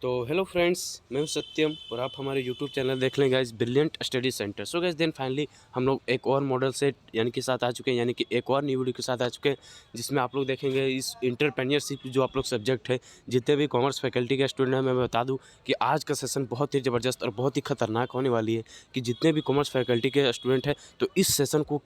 तो hello friends, मैं हूं सत्यम और आप हमारे यूट्यूब चैनल देख लें guys, brilliant study centre. So guys then finally हम लोग एक और मॉडल सेट यानी कि साथ आ चुके हैं, यानी कि एक और न्यू वीडियो के साथ आ चुके हैं, जिसमें आप लोग देखेंगे इस इंटरप्रेन्योरशिप जो आप लोग सब्जेक्ट है, जितने भी कॉमर्स फैकल्टी के स्टूडेंट हैं, मैं बता दूं कि आज का सेशन बहुत ही ज़बरदस्त और बहुत ही खतरनाक होने वाली है। कि जितने भी कॉमर्स फैकल्टी के स्टूडेंट हैं, तो इस सेशन को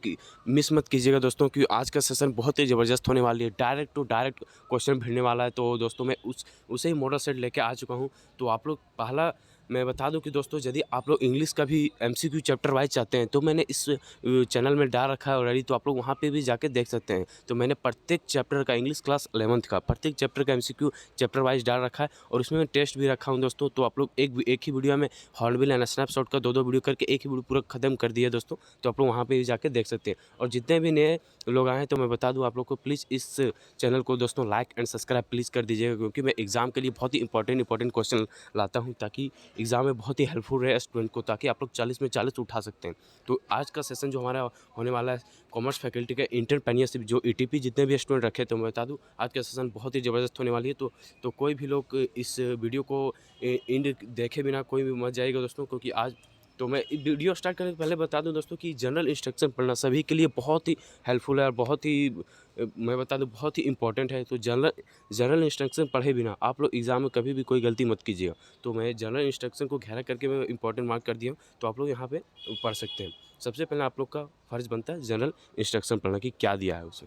मिस मत कीजिएगा दोस्तों, क्योंकि आज का सेशन बहुत ही ज़बरदस्त होने वाली है। डायरेक्ट टू डायरेक्ट क्वेश्चन भिड़ने वाला है। तो दोस्तों मैं उसे ही मॉडल सेट लेके आ चुका हूँ। तो आप लोग पहला मैं बता दूं कि दोस्तों, यदि आप लोग इंग्लिश का भी एमसीक्यू चैप्टर वाइज चाहते हैं, तो मैंने इस चैनल में डाल रखा है ऑलरेडी, तो आप लोग वहां पे भी जाके देख सकते हैं। तो मैंने प्रत्येक चैप्टर का, इंग्लिश क्लास 11th का प्रत्येक चैप्टर का एमसीक्यू चैप्टर वाइज डाल रखा है, और उसमें मैं टेस्ट भी रखा हूं दोस्तों। तो आप लोग एक ही वीडियो में हॉर्नबिल एंड स्नैपशॉट का दो वीडियो करके एक ही वीडियो पूरा खत्म कर दिया दोस्तों। तो आप लोग वहाँ पे भी जाके देख सकते हैं। और जितने भी नए लोग आए हैं, तो मैं बता दूँ आप लोग को, प्लीज़ इस चैनल को दोस्तों लाइक एंड सब्सक्राइब प्लीज़ कर दीजिएगा, क्योंकि मैं एग्ज़ाम के लिए बहुत ही इंपॉर्टेंट क्वेश्चन लाता हूँ, ताकि एग्ज़ाम में बहुत ही हेल्पफुल रहे स्टूडेंट को, ताकि आप लोग 40 में 40 उठा सकते हैं। तो आज का सेशन जो हमारा होने वाला है, कॉमर्स फैकल्टी का इंटरप्रेन्योरशिप जो ईटीपी जितने भी स्टूडेंट रखे, तो मैं बता दूं आज का सेशन बहुत ही ज़बरदस्त होने वाली है। तो कोई भी लोग इस वीडियो को इंड देखे बिना कोई भी मत जाएगा दोस्तों, क्योंकि आज तो मैं वीडियो स्टार्ट करने से पहले बता दूं दोस्तों कि जनरल इंस्ट्रक्शन पढ़ना सभी के लिए बहुत ही हेल्पफुल है, और बहुत ही मैं बता दूं बहुत ही इंपॉर्टेंट है। तो जनरल इंस्ट्रक्शन पढ़े बिना आप लोग एग्ज़ाम में कभी भी कोई गलती मत कीजिएगा। तो मैं जनरल इंस्ट्रक्शन को गहरा करके मैं इंपॉर्टेंट मार्क कर दिया हूँ, तो आप लोग यहाँ पे पढ़ सकते हैं। सबसे पहले आप लोग का फ़र्ज़ बनता है जनरल इंस्ट्रक्शन पढ़ना कि क्या दिया है उसे।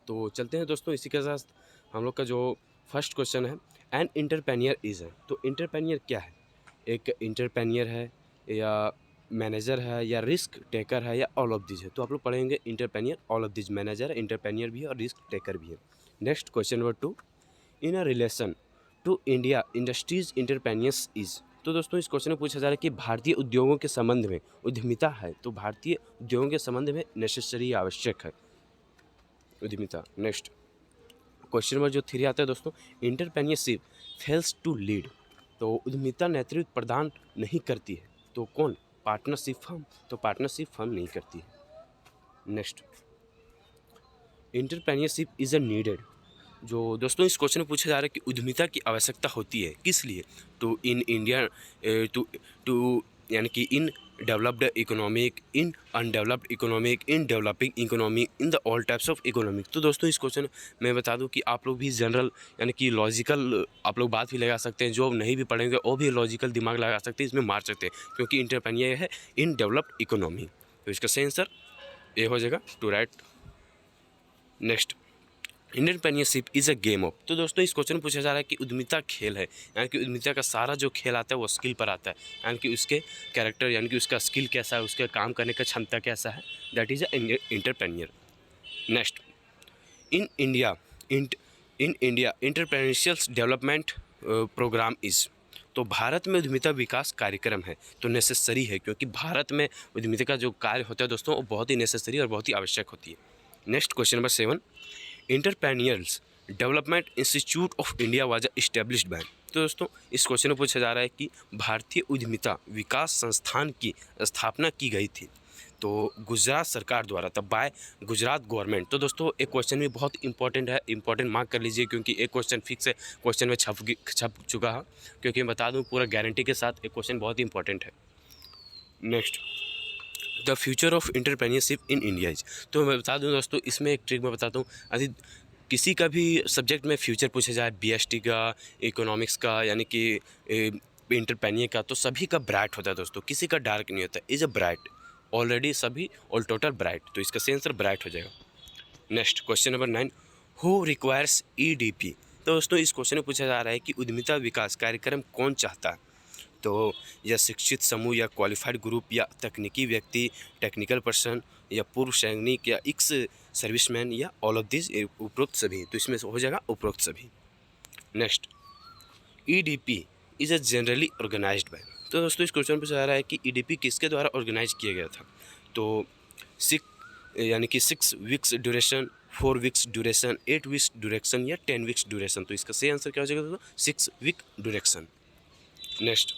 तो चलते हैं दोस्तों, इसी के साथ हम लोग का जो फर्स्ट क्वेश्चन है, एन इंटरप्रेन्योर इज़ है। तो इंटरप्रेन्योर क्या है? एक इंटरप्रेन्योर है, या मैनेजर है, या रिस्क टेकर है, या ऑल ऑफ दिस है। तो आप लोग पढ़ेंगे entrepreneur, all of this, manager है, इंटरप्रेन्योर भी है और रिस्क टेकर भी है। Next question number 2, in a relation to India industries entrepreneurs is. तो दोस्तों इस क्वेश्चन में पूछा जा रहा है कि भारतीय उद्योगों के संबंध में उद्यमिता है, तो भारतीय उद्योगों के संबंध में नेसेसरी आवश्यक है उद्यमिता। नेक्स्ट क्वेश्चन नंबर जो 3 आता है दोस्तों, इंटरप्रेन्योरशिप फेल्स टू लीड। तो उद्यमिता नेतृत्व प्रदान नहीं करती है, तो कौन? Partnership firm. तो पार्टनरशिप फर्म नहीं करती है। Next, entrepreneurship is a needed. जो दोस्तों इस क्वेश्चन में पूछा जा रहा है कि उद्यमिता की आवश्यकता होती है किस लिए? तो इन इंडिया टू टू यानी कि in developed economic, in undeveloped economic, in developing economy, in the all types of economic. तो दोस्तों इस क्वेश्चन मैं बता दूं कि आप लोग भी जनरल यानी कि लॉजिकल आप लोग बात भी लगा सकते हैं, जो नहीं भी पढ़ेंगे वो भी लॉजिकल दिमाग लगा सकते हैं, इसमें मार सकते हैं, क्योंकि इंटरप्रेन्योर है इन डेवलप्ड इकोनॉमी। तो इसका सही आंसर ए हो जाएगा, to right. Next, entrepreneurship is a game of. तो दोस्तों इस क्वेश्चन में पूछा जा रहा है कि उद्यमिता खेल है, यानी कि उद्यमिता का सारा जो खेल आता है वो स्किल पर आता है, यानी कि उसके कैरेक्टर, यानी कि उसका स्किल कैसा है, उसके काम करने का क्षमता कैसा है, that is a entrepreneur. Next, in India in India entrepreneurship development program is. तो भारत में उद्यमिता विकास कार्यक्रम है, तो नेसेसरी है, क्योंकि भारत में उद्यमिता का जो कार्य होता है दोस्तों, वो बहुत ही नेसेसरी और बहुत ही आवश्यक होती है। Next question number 7, entrepreneurs development institute of India was established bye. तो दोस्तों इस क्वेश्चन में पूछा जा रहा है कि भारतीय उद्यमिता विकास संस्थान की स्थापना की गई थी, तो गुजरात सरकार द्वारा, तब बाय गुजरात गवर्नमेंट। तो दोस्तों एक क्वेश्चन भी बहुत इंपॉर्टेंट है, इंपॉर्टेंट मार्क कर लीजिए, क्योंकि एक क्वेश्चन फिक्स है, क्वेश्चन में छप चुका है, क्योंकि मैं बता दूं पूरा गारंटी के साथ एक क्वेश्चन बहुत ही इंपॉर्टेंट है। Next, the future of entrepreneurship in India is. तो मैं बता दूं दोस्तों, इसमें एक ट्रिक मैं बताता हूँ। यदि किसी का भी सब्जेक्ट में फ्यूचर पूछा जाए, बीएसटी का, इकोनॉमिक्स का, यानी कि इंटरप्रेन्योर का, तो सभी का ब्राइट होता है दोस्तों, किसी का डार्क नहीं होता, इज अ ब्राइट, ऑलरेडी सभी ऑल टोटल ब्राइट। तो इसका सही आंसर ब्राइट हो जाएगा। Next question number 9, who requires EDP. तो दोस्तों इस क्वेश्चन में पूछा जा रहा है कि उद्यमिता विकास कार्यक्रम कौन चाहता है, तो या शिक्षित समूह, या क्वालिफाइड ग्रुप, या तकनीकी व्यक्ति, टेक्निकल पर्सन, या पूर्व सैनिक, या एक्स सर्विसमैन, या ऑल ऑफ दिस, उपरोक्त सभी। तो इसमें से हो जाएगा उपरोक्त सभी। Next, EDP is a generally organised by. तो दोस्तों इस क्वेश्चन पर आ रहा है कि ईडीपी किसके द्वारा ऑर्गेनाइज किया गया था, तो यानी कि 6 weeks duration, 4 weeks duration, 8 weeks duration, या 10 वीक्स ड्यूरेशन। तो इसका सही आंसर क्या हो जाएगा दोस्तों, 6 week duration. Next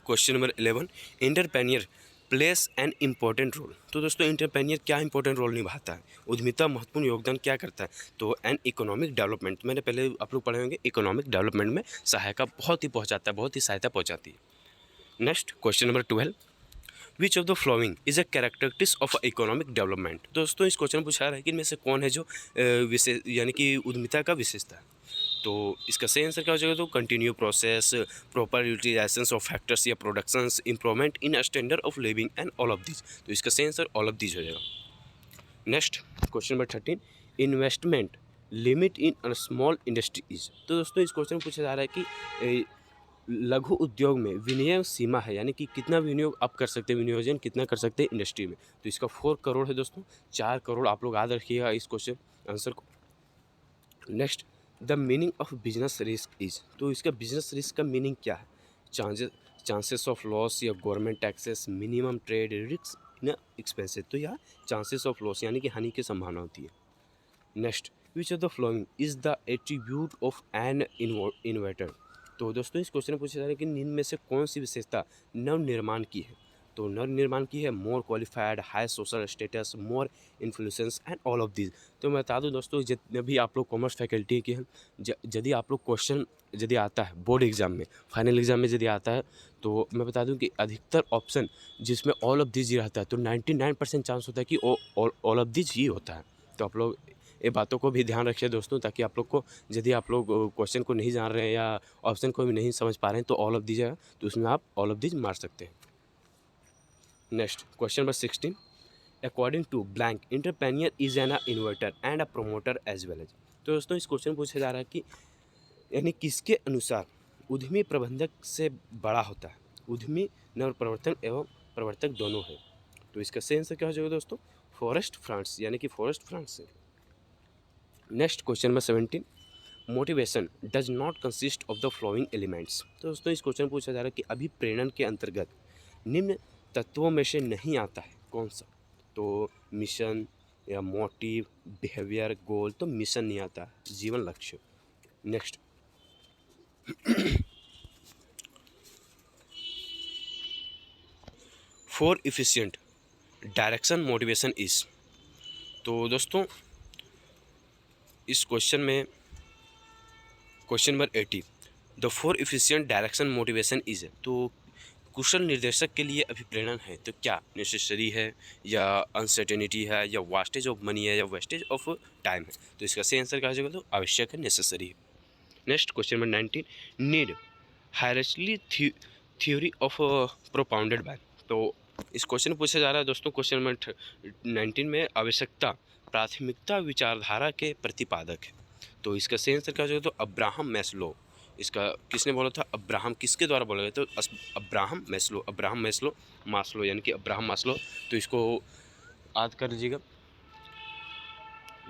question number 11, entrepreneur plays an important role. तो दोस्तों एंटरप्रेन्योर क्या इंपॉर्टेंट रोल निभाता है, उद्यमिता महत्वपूर्ण योगदान क्या करता है, तो एन इकोनॉमिक डेवलपमेंट, मैंने पहले आप लोग पढ़े होंगे, इकोनॉमिक डेवलपमेंट में सहायता बहुत ही पहुंचाता है, बहुत ही सहायता पहुंचाती है। Next question number 12, which of the following is a characteristics of economic development. दोस्तों इस क्वेश्चन पूछा रहा है कि इनमें से कौन है जो विशेष यानी कि उद्यमिता का विशेषता है। तो इसका सही आंसर क्या हो जाएगा, तो continue process, proper utilization of factors या productions, improvement in standard of living and all of this. तो इसका सही आंसर ऑल ऑफ दिस हो जाएगा। Next question number 13, investment limit in small industries. तो दोस्तों इस क्वेश्चन पूछा जा रहा है कि लघु उद्योग में विनियोग सीमा है, यानी कि कितना विनियोग आप कर सकते हैं, विनियोजन कितना कर सकते हैं इंडस्ट्री में। तो इसका 4 करोड़ है दोस्तों, 4 करोड़ आप लोग याद रखिएगा इस क्वेश्चन आंसर को। Next, the meaning of business risk is. तो इसका बिजनेस रिस्क का मीनिंग क्या है, चांसेस ऑफ लॉस या government taxes, minimum trade risk in expenses. तो यह चांसेस ऑफ लॉस यानी कि हानि की संभावना होती है। Next, which of the following is the attribute of an inventor. तो दोस्तों इस क्वेश्चन में पूछा जा रहा है कि निम्न में से कौन सी विशेषता नवनिर्माण की है। तो नवनिर्माण की है मोर qualified, high social status, more influence and all of this. तो मैं बता दूं दोस्तों, जितने भी आप लोग कॉमर्स फैकल्टी के हैं, यदि आप लोग क्वेश्चन यदि आता है बोर्ड एग्जाम में, फाइनल एग्जाम में यदि आता है, तो मैं बता दूं कि अधिकतर ऑप्शन जिसमें ऑल ऑफ दिस ही रहता है, तो 99% चांस होता है कि ऑल ऑफ दिस ही होता है। तो आप लोग ये बातों को भी ध्यान रखिए दोस्तों, ताकि आप लोग को यदि आप लोग क्वेश्चन को नहीं जान रहे हैं या ऑप्शन को भी नहीं समझ पा रहे हैं, तो ऑल ऑफ दिस है, तो उसमें आप ऑल ऑफ दिस मार सकते हैं। Next question number 16, according to blank entrepreneur is an innovator and a promoter as well as. तो दोस्तों इस क्वेश्चन पूछा जा रहा है कि यानी किसके अनुसार उद्यमी प्रबंधक से बड़ा होता है। उद्यमी नवप्रवर्तन एवं प्रवर्तक दोनों है। तो इसका सही आंसर क्या हो जाएगा दोस्तों, फॉरेस्ट फ्रांस, यानी कि फॉरेस्ट फ्रांस से। Next question number 17, motivation does not consist of the flowing elements. तो दोस्तों इस क्वेश्चन पूछा जा रहा है कि अभिप्रेरण के अंतर्गत निम्न तत्वों में से नहीं आता है कौन सा। तो मिशन या मोटिव, बिहेवियर, गोल। तो मिशन नहीं आता है, जीवन लक्ष्य। Next, for efficient direction motivation is. तो दोस्तों इस क्वेश्चन में question number 80, the for efficient direction motivation is. तो कुशल निर्देशक के लिए अभिप्रेरण है, तो क्या नेसेसरी है या अनसर्टेनिटी है या वास्टेज ऑफ मनी है या वेस्टेज ऑफ टाइम है। तो इसका सही आंसर क्या हो जाएगा, तो आवश्यक है, नेसेसरी है। Next question number 19, need hierarchy theory of propounded bye. तो इस क्वेश्चन में पूछा जा रहा है दोस्तों, क्वेश्चन नंबर 19 में आवश्यकता प्राथमिकता विचारधारा के प्रतिपादक है। तो इसका सही आंसर क्या हो जाएगा, तो अब्राहम मैस्लो। इसका किसने बोला था, अब्राहम किसके द्वारा बोला गया, तो अब्राहम मैस्लो मास्लो, यानी कि अब्राहम मास्लो। तो इसको याद कर लीजिएगा।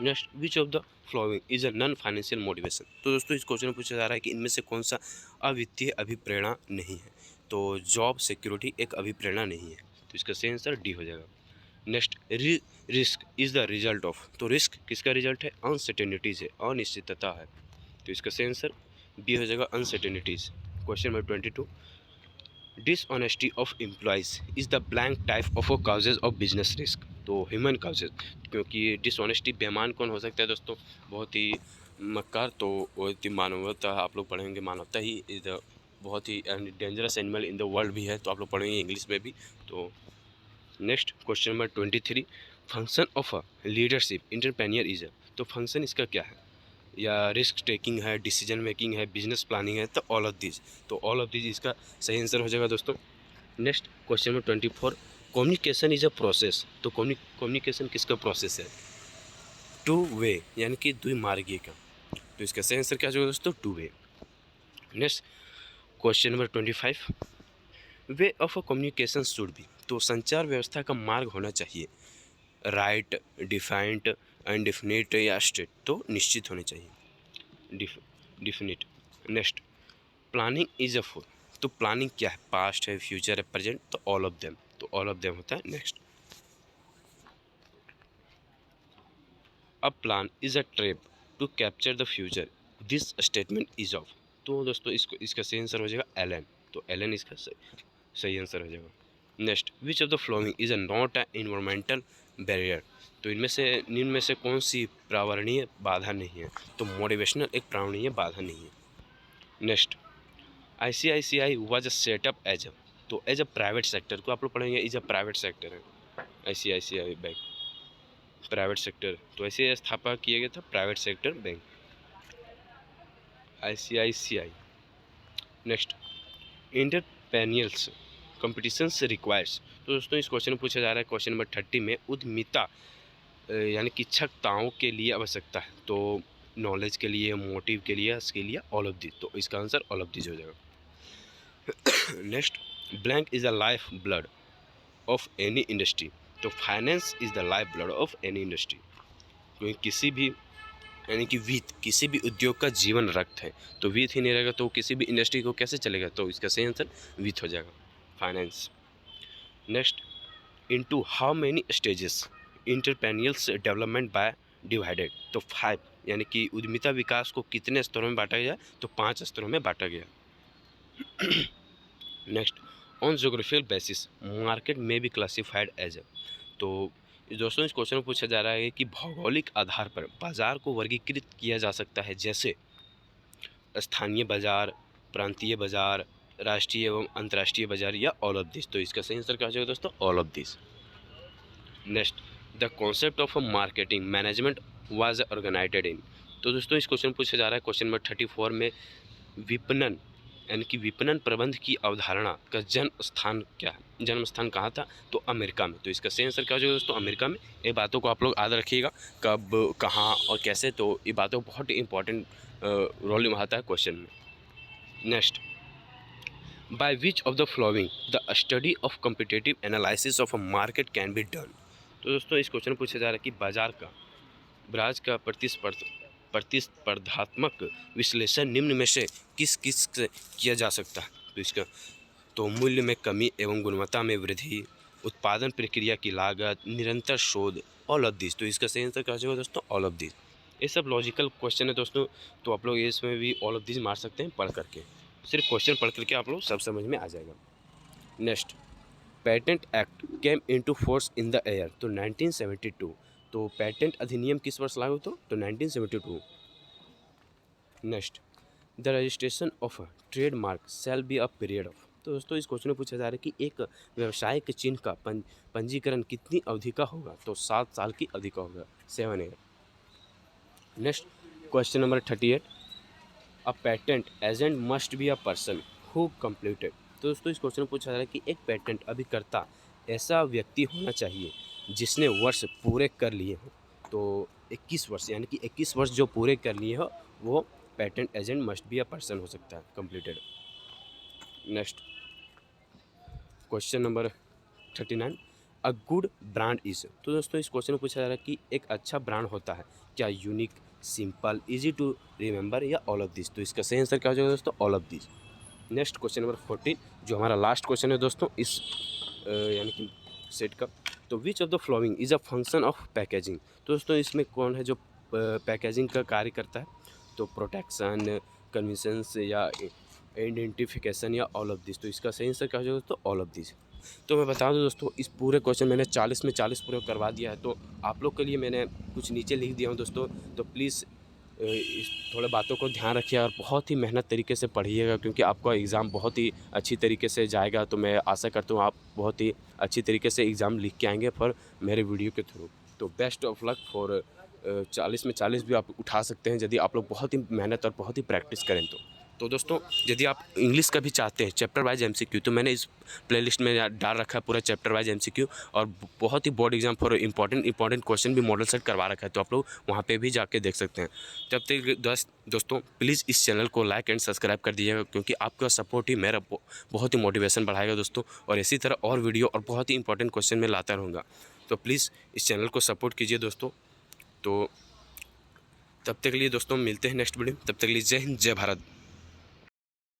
Next, which of the following is a non financial motivation. तो दोस्तों इस क्वेश्चन में पूछा जा रहा है कि इनमें से कौन सा अवित्तीय अभिप्रेरणा नहीं है। तो जॉब सिक्योरिटी एक अभिप्रेरणा नहीं है, तो इसका सही आंसर डी हो जाएगा। Next, risk is the result of. तो रिस्क किसका रिजल्ट है, अनसर्टेनिटीज है, अनिश्चितता है। तो इसका सही आंसर बी हो जाएगा, uncertainties. Question number 22, dishonesty of employees is the blank type of causes of business risk. तो ह्यूमन काउजेज, क्योंकि डिसऑनेस्टी बेईमान कौन हो सकता है दोस्तों, बहुत ही मक्कार। तो बहुत ही मानवता, आप लोग पढ़ेंगे मानवता ही इज द बहुत ही dangerous animal in the world भी है, तो आप लोग पढ़ेंगे इंग्लिश में भी। तो next question number 23, function of a leadership entrepreneur is. तो फंक्शन इसका क्या है, या रिस्क टेकिंग है, डिसीजन मेकिंग है, बिजनेस प्लानिंग है, तो ऑल ऑफ दिस। तो ऑल ऑफ दिस इसका सही आंसर हो जाएगा दोस्तों। Next question number 24, communication is a process. तो कम्युनिकेशन किसका प्रोसेस है, टू वे, यानी कि द्विमार्गीय का। तो इसका सही आंसर क्या हो जाएगा दोस्तों, two way. Next question number 25, way of a communication should be. तो संचार व्यवस्था का मार्ग होना चाहिए राइट, डिफाइंड, अनडिफिनिट या स्ट्रेट। तो निश्चित होने चाहिए, definite. Next, planning is a for. तो प्लानिंग क्या है, पास्ट है, फ्यूचर है, प्रेजेंट। तो ऑल ऑफ देम, तो ऑल ऑफ देम होता है। Next, a plan is a trap to capture the future, this statement is of. तो दोस्तों इसका सही आंसर हो जाएगा एलन। तो एलन इसका सही आंसर हो जाएगा। Next, which of the following is a not a environmental barrier, तो इनमें से निम्न में से कौन सी पर्यावरणीय बाधा नहीं है, तो मोटिवेशनल एक पर्यावरणीय बाधा नहीं है। Next, ICICI was a setup as a, तो एज अ प्राइवेट सेक्टर को आप लोग पढ़ेंगे, इज अ प्राइवेट सेक्टर है ICICI बैंक, प्राइवेट सेक्टर, तो ऐसे स्थापना किया गया था private sector bank ICICI। Next, entrepreneurial competitions requires, तो दोस्तों इस क्वेश्चन में पूछा जा रहा है क्वेश्चन नंबर 30 में, उद्यमिता यानी कि इच्छुकताओं के लिए आवश्यकता है, तो नॉलेज के लिए, मोटिव के लिए, स्किल या ऑल ऑफ दिस, तो इसका आंसर ऑल ऑफ दिस हो जाएगा। Next, blank is the life blood of any industry, तो finance is the life blood of any industry, क्योंकि किसी भी यानी कि वित्त किसी भी उद्योग का जीवन रक्त है, तो वित्त ही नहीं रहेगा तो किसी भी इंडस्ट्री को कैसे चलेगा, तो इसका सही आंसर वित्त हो जाएगा, finance. Next, into how many stages entrepreneurs development by divided, तो 5, यानी कि उद्यमिता विकास को कितने स्तरों में बांटा गया, तो 5 स्तरों में बांटा गया। Next, on geographical basis market में बी क्लासिफाइड एज, तो दोस्तों इस क्वेश्चन में पूछा जा रहा है कि भौगोलिक आधार पर बाजार को वर्गीकृत किया जा सकता है, जैसे स्थानीय बाजार, प्रांतीय बाजार, राष्ट्रीय एवं अंतर्राष्ट्रीय बाजार या ऑल ऑफ दिस, तो इसका सही आंसर क्या हो जाएगा दोस्तों, all of this. Next, the concept of marketing management was organized in, तो दोस्तों इस क्वेश्चन पूछा जा रहा है क्वेश्चन नंबर 34 में, विपणन यानी कि विपणन प्रबंध की अवधारणा का जन्म स्थान क्या है, जन्म स्थान कहाँ था, तो अमेरिका में, तो इसका सही आंसर क्या हो जाएगा दोस्तों, अमेरिका में। ये बातों को आप लोग याद रखिएगा, कब, कहाँ और कैसे, तो ये बातों बहुत ही इंपॉर्टेंट रोल निभाता है क्वेश्चन में। Next, by which of the flowing the study of competitive analysis of a market can be done, तो दोस्तों इस क्वेश्चन में पूछा जा रहा है कि बाजार का प्रतिस्पर्धात्मक विश्लेषण निम्न में से किस किस से किया जा सकता है, तो इसका, तो मूल्य में कमी एवं गुणवत्ता में वृद्धि, उत्पादन प्रक्रिया की लागत, निरंतर शोध, ऑल ऑफ दिस, तो इसका सही आंसर क्या हो जाएगा दोस्तों, ऑल ऑफ दिस। ये सब लॉजिकल क्वेश्चन है दोस्तों, तो आप लोग इसमें भी ऑल ऑफ दिस मार सकते हैं पढ़ करके, सिर्फ क्वेश्चन पढ़ करके आप लोग सब समझ में आ जाएगा। Next, patent act came into force in the year, तो 1972, तो पेटेंट अधिनियम किस वर्ष लागू हुआ, तो 1972। Next, the registration of trademark shall be a period of, तो दोस्तों इस क्वेश्चन में पूछा जा रहा है कि एक व्यवसायिक चिन्ह का पंजीकरण कितनी अवधि का होगा, तो 7 साल की अवधि का होगा, 7 year. Next, question number 38, a patent agent must be a person who completed, तो दोस्तों इस क्वेश्चन में पूछा जा रहा है कि एक पेटेंट अभिकर्ता ऐसा व्यक्ति होना चाहिए जिसने वर्ष पूरे कर लिए हों, तो 21 वर्ष, यानी कि 21 वर्ष जो पूरे कर लिए हो वो patent agent must be a person हो सकता है, completed. Next, question number 39, a good brand is, तो दोस्तों इस क्वेश्चन में पूछा जा रहा है कि एक अच्छा ब्रांड होता है क्या, unique, simple, easy to remember या ऑल ऑफ दिस, तो इसका सही आंसर क्या हो जाएगा दोस्तों, all of this. Next, question number 14, जो हमारा लास्ट क्वेश्चन है दोस्तों इस यानी कि सेट का, तो विच of the following is a function of packaging, तो दोस्तों इसमें कौन है जो पैकेजिंग का कार्य करता है, तो प्रोटेक्शन, कन्वीनियंस या आइडेंटिफिकेशन या ऑल ऑफ दिस, तो इसका सही आंसर क्या हो जाएगा दोस्तों, ऑल ऑफ दिस। तो मैं बता दूं दोस्तों इस पूरे क्वेश्चन मैंने 40 में 40 पूरे करवा दिया है, तो आप लोग के लिए मैंने कुछ नीचे लिख दिया हूँ दोस्तों, तो प्लीज़ इस थोड़े बातों को ध्यान रखिए और बहुत ही मेहनत तरीके से पढ़िएगा, क्योंकि आपका एग्ज़ाम बहुत ही अच्छी तरीके से जाएगा, तो मैं आशा करता हूँ आप बहुत ही अच्छी तरीके से एग्ज़ाम लिख के आएंगे फॉर मेरे वीडियो के थ्रू। तो बेस्ट ऑफ लक फॉर 40 में 40 भी आप उठा सकते हैं यदि आप लोग बहुत ही मेहनत और बहुत ही प्रैक्टिस करें तो दोस्तों यदि आप इंग्लिश का भी चाहते हैं चैप्टर वाइज एमसीक्यू, तो मैंने इस प्लेलिस्ट में डाल रखा है पूरा चैप्टर वाइज एमसीक्यू, और बहुत ही board exam for important question भी मॉडल सेट करवा रखा है, तो आप लोग वहाँ पे भी जाके देख सकते हैं। तब तक दोस्तों प्लीज़ इस चैनल को लाइक एंड सब्सक्राइब कर दीजिएगा, क्योंकि आपका सपोर्ट ही मेरा बहुत ही मोटिवेशन बढ़ाएगा दोस्तों, और इसी तरह और वीडियो और बहुत ही इंपॉर्टेंट क्वेश्चन में लाता रहूँगा, तो प्लीज़ इस चैनल को सपोर्ट कीजिए दोस्तों। तो तब तक के लिए दोस्तों मिलते हैं नेक्स्ट वीडियो, तब तक के लिए जय हिंद, जय भारत।